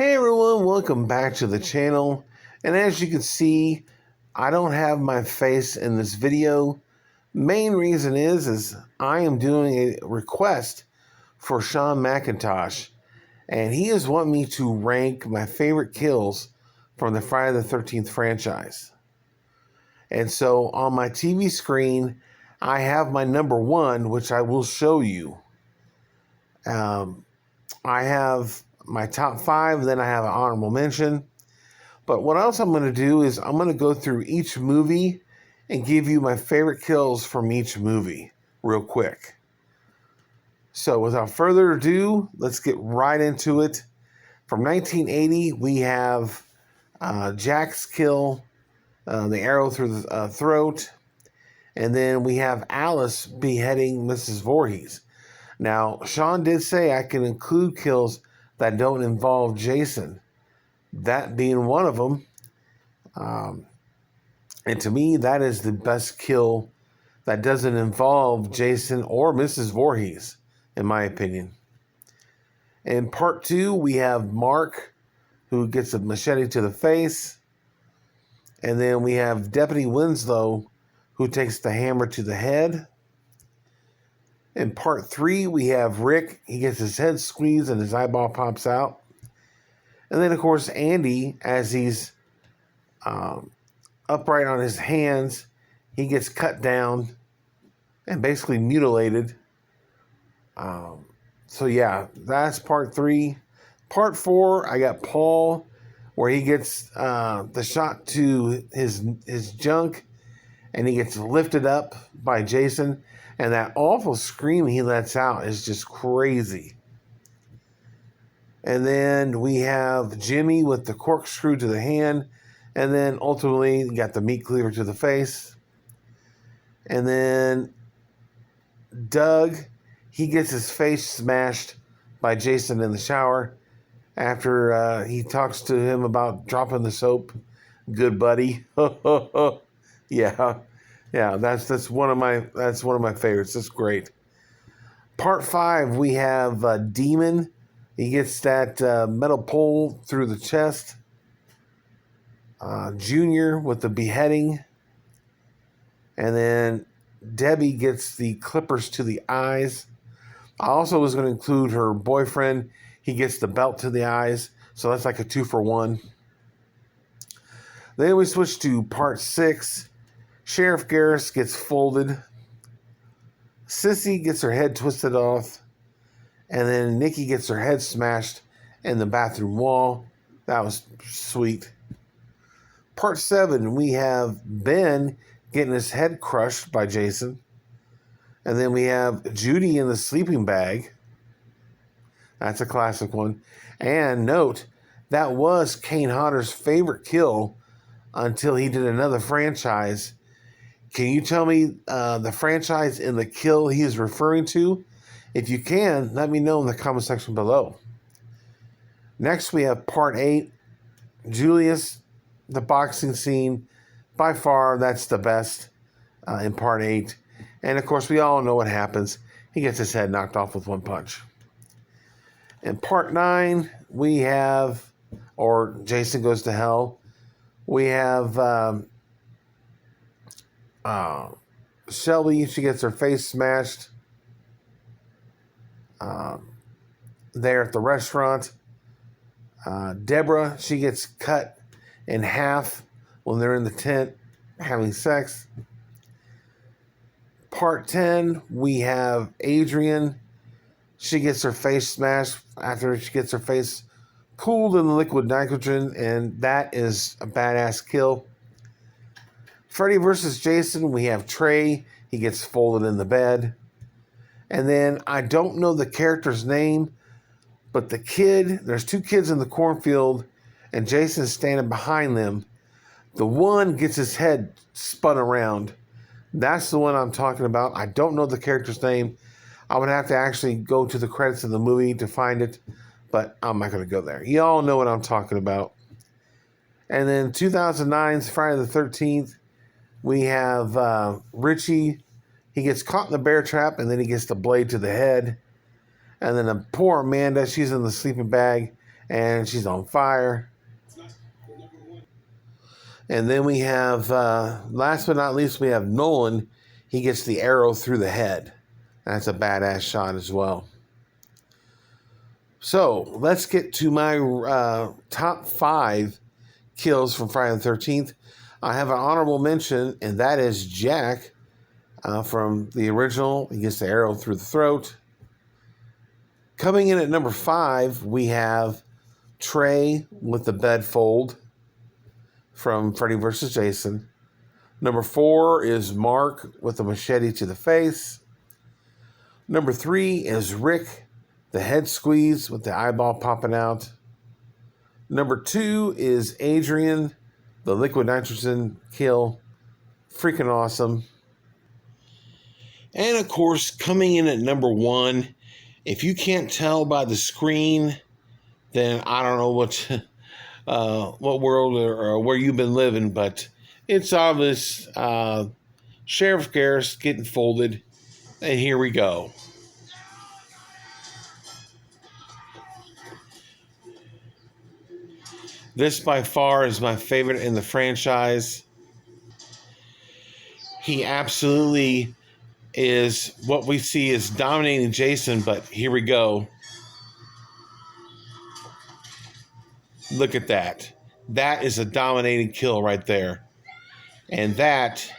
Hey everyone, welcome back to the channel. And as you can see, I don't have my face in this video. Main reason is I am doing a request for Sean McIntosh. And he is wanting me to rank my favorite kills from the Friday the 13th franchise. And so on my TV screen, I have my number one, which I will show you. I have my top five, then I have an honorable mention. But what else I'm going to do is I'm going to go through each movie and give you my favorite kills from each movie real quick. So without further ado, let's get right into it. From 1980, we have Jack's kill, the arrow through the throat. And then we have Alice beheading Mrs. Voorhees. Now, Sean did say I can include kills that don't involve Jason, that being one of them. And to me, that is the best kill that doesn't involve Jason or Mrs. Voorhees, in my opinion. In part two, we have Mark, who gets a machete to the face. And then we have Deputy Winslow, who takes the hammer to the head. In part three, we have Rick. He gets his head squeezed and his eyeball pops out. And then, of course, Andy, as he's upright on his hands, he gets cut down and basically mutilated. So, yeah, that's part three. Part four, I got Paul, where he gets the shot to his junk, and he gets lifted up by Jason. And that awful scream he lets out is just crazy. And then we have Jimmy with the corkscrew to the hand. And then ultimately, you got the meat cleaver to the face. And then Doug, he gets his face smashed by Jason in the shower after he talks to him about dropping the soap. Good buddy. Yeah. Yeah, that's one of my favorites. That's great. Part five, we have Demon. He gets that metal pole through the chest. Junior with the beheading. And then Debbie gets the clippers to the eyes. I also was going to include her boyfriend. He gets the belt to the eyes. So that's like a 2-for-1. Then we switch to part six. Sheriff Garris gets folded. Sissy gets her head twisted off. And then Nikki gets her head smashed in the bathroom wall. That was sweet. Part seven, we have Ben getting his head crushed by Jason. And then we have Judy in the sleeping bag. That's a classic one. And note, that was Kane Hodder's favorite kill until he did another franchise. Can you tell me the franchise and the kill he is referring to? If you can, let me know in the comment section below. Next, we have part 8. Julius, the boxing scene. By far, that's the best in part 8. And, of course, we all know what happens. He gets his head knocked off with one punch. In part 9, we have, or Jason Goes to Hell, we have Shelby, she gets her face smashed there at the restaurant. Deborah, she gets cut in half when they're in the tent having sex. Part 10, we have Adrian. She gets her face smashed after she gets her face cooled in the liquid nitrogen, and that is a badass kill. Freddy versus Jason, we have Trey. He gets folded in the bed. And then I don't know the character's name, but the kid, there's 2 kids in the cornfield, and Jason's standing behind them. The one gets his head spun around. That's the one I'm talking about. I don't know the character's name. I would have to actually go to the credits of the movie to find it, but I'm not going to go there. You all know what I'm talking about. And then 2009's Friday the 13th, we have Richie. He gets caught in the bear trap, and then he gets the blade to the head. And then poor Amanda, she's in the sleeping bag, and she's on fire. And then we have, last but not least, we have Nolan. He gets the arrow through the head. That's a badass shot as well. So let's get to my top 5 kills from Friday the 13th. I have an honorable mention, and that is Jack from the original. He gets the arrow through the throat. Coming in at number 5, we have Trey with the bed fold from Freddy vs. Jason. Number 4 is Mark with the machete to the face. Number 3 is Rick, the head squeeze with the eyeball popping out. Number 2 is Adrian, the liquid nitrogen kill. Freaking awesome. And of course, coming in at number 1, if you can't tell by the screen, then I don't know what world or where you've been living, but it's obvious. Sheriff Garris getting folded, and here we go. This by far is my favorite in the franchise. He absolutely is what we see as dominating Jason, but here we go. Look at that. That is a dominating kill right there. And that,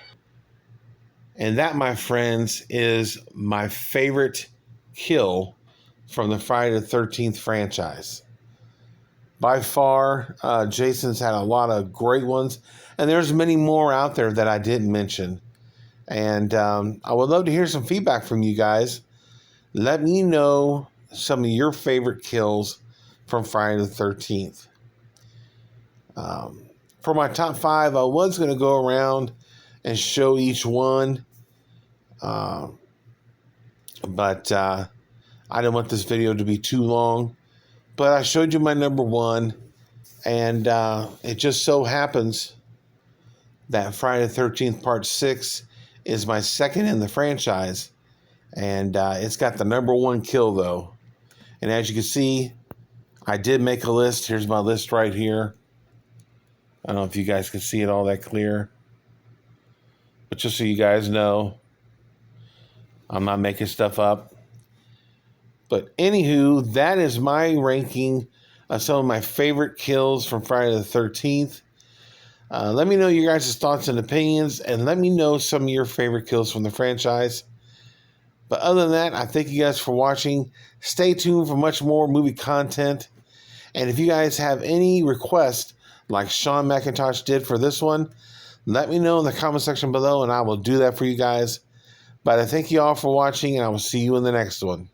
my friends, is my favorite kill from the Friday the 13th franchise. By far, Jason's had a lot of great ones, and there's many more out there that I didn't mention. And I would love to hear some feedback from you guys. Let me know some of your favorite kills from Friday the 13th. For my top 5, I was going to go around and show each one. But I didn't want this video to be too long. But I showed you my number 1. And it just so happens that Friday the 13th Part 6 is my second in the franchise. And it's got the number 1 kill, though. And as you can see, I did make a list. Here's my list right here. I don't know if you guys can see it all that clear. But just so you guys know, I'm not making stuff up. But anywho, that is my ranking of some of my favorite kills from Friday the 13th. Let me know your guys' thoughts and opinions, and let me know some of your favorite kills from the franchise. But other than that, I thank you guys for watching. Stay tuned for much more movie content. And if you guys have any requests, like Sean McIntosh did for this one, let me know in the comment section below, and I will do that for you guys. But I thank you all for watching, and I will see you in the next one.